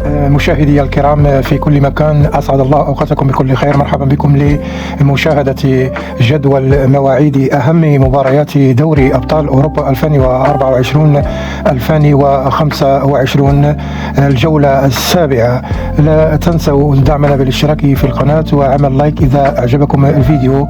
مشاهدي الكرام في كل مكان، أسعد الله أوقاتكم بكل خير. مرحبا بكم لمشاهدة جدول مواعيد أهم مباريات دوري أبطال أوروبا 2024-2025، الجولة السابعة. لا تنسوا دعمنا بالاشتراك في القناة وعمل لايك إذا أعجبكم الفيديو.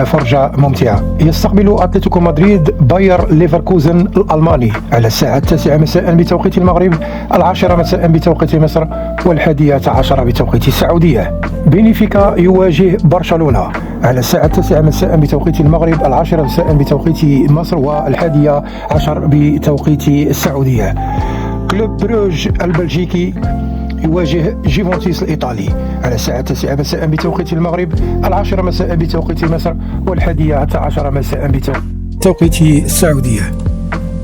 فرجة ممتعة. يستقبل أتلتيكو مدريد باير ليفركوزن الألماني على الساعة 9 مساء بتوقيت المغرب، 10 مساء بتوقيت مصر، 11 بتوقيت السعودية. بنفيكا يواجه برشلونة على الساعة 9 مساء بتوقيت المغرب، 10 مساء بتوقيت مصر، 11 بتوقيت السعودية. كلوب بروج البلجيكي يواجه جيفونتيس الإيطالي على الساعة 9 مساء بتوقيت المغرب، 10 مساء بتوقيت مصر، 11 مساء بتوقيت السعودية.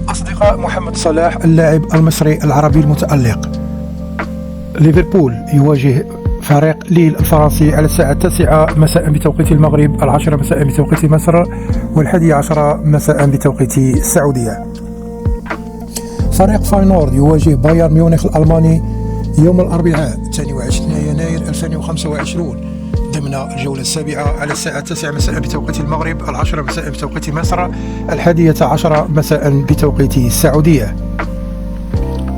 أصدقاء محمد صلاح اللاعب المصري العربي المتألق. ليفربول يواجه فريق ليل الفرنسي على الساعة 9 مساء بتوقيت المغرب، 10 مساء بتوقيت مصر، 11 مساء بتوقيت السعودية. فريق فاينورد يواجه بايرن ميونخ الألماني يوم الأربعاء 22 يناير 2025 ضمن الجولة السابعة على الساعة 9 مساء بتوقيت المغرب، 10 مساء بتوقيت مصر، 11 مساء بتوقيت السعودية.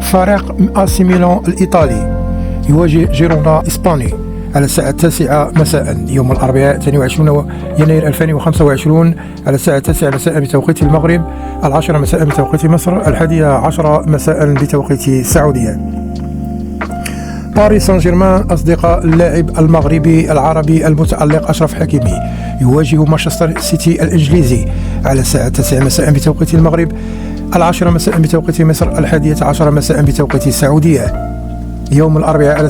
فريق AC ميلان الإيطالي يواجه جيرونا إسباني على الساعة 9 مساء يوم الأربعاء 22 يناير 2025 على الساعة 9 مساء بتوقيت المغرب، 10 مساء بتوقيت مصر، 11 مساء بتوقيت السعودية. باريس سان جيرمان أصدقاء اللاعب المغربي العربي المتألق أشرف حكيمي يواجه مانشستر سيتي الإنجليزي على الساعة 9 مساء بتوقيت المغرب، 10 مساء بتوقيت مصر، 11 مساء بتوقيت السعودية. يوم الأربعاء على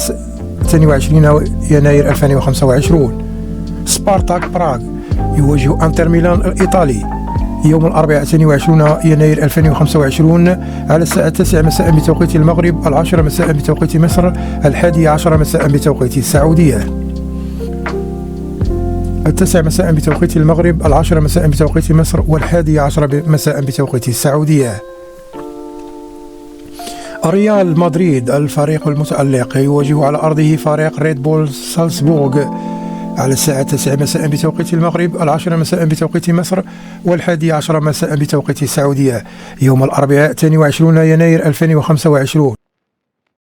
22 يناير 2025 سبارتاك براغ يواجه أنتر ميلان الإيطالي يوم الأربعاء 22 يناير 2025 على الساعة 9 مساء بتوقيت المغرب، 10 مساء بتوقيت مصر، 11 مساء بتوقيت السعودية. 9 مساء بتوقيت المغرب، 10 مساء بتوقيت مصر، 11 مساء بتوقيت السعودية. ريال مدريد الفريق المتألق يواجه على أرضه فريق ريد بول سالزبورغ على الساعة 9 مساء بتوقيت المغرب، 10 مساء بتوقيت مصر، 11 مساء بتوقيت السعودية. يوم الأربعاء 22 يناير 2025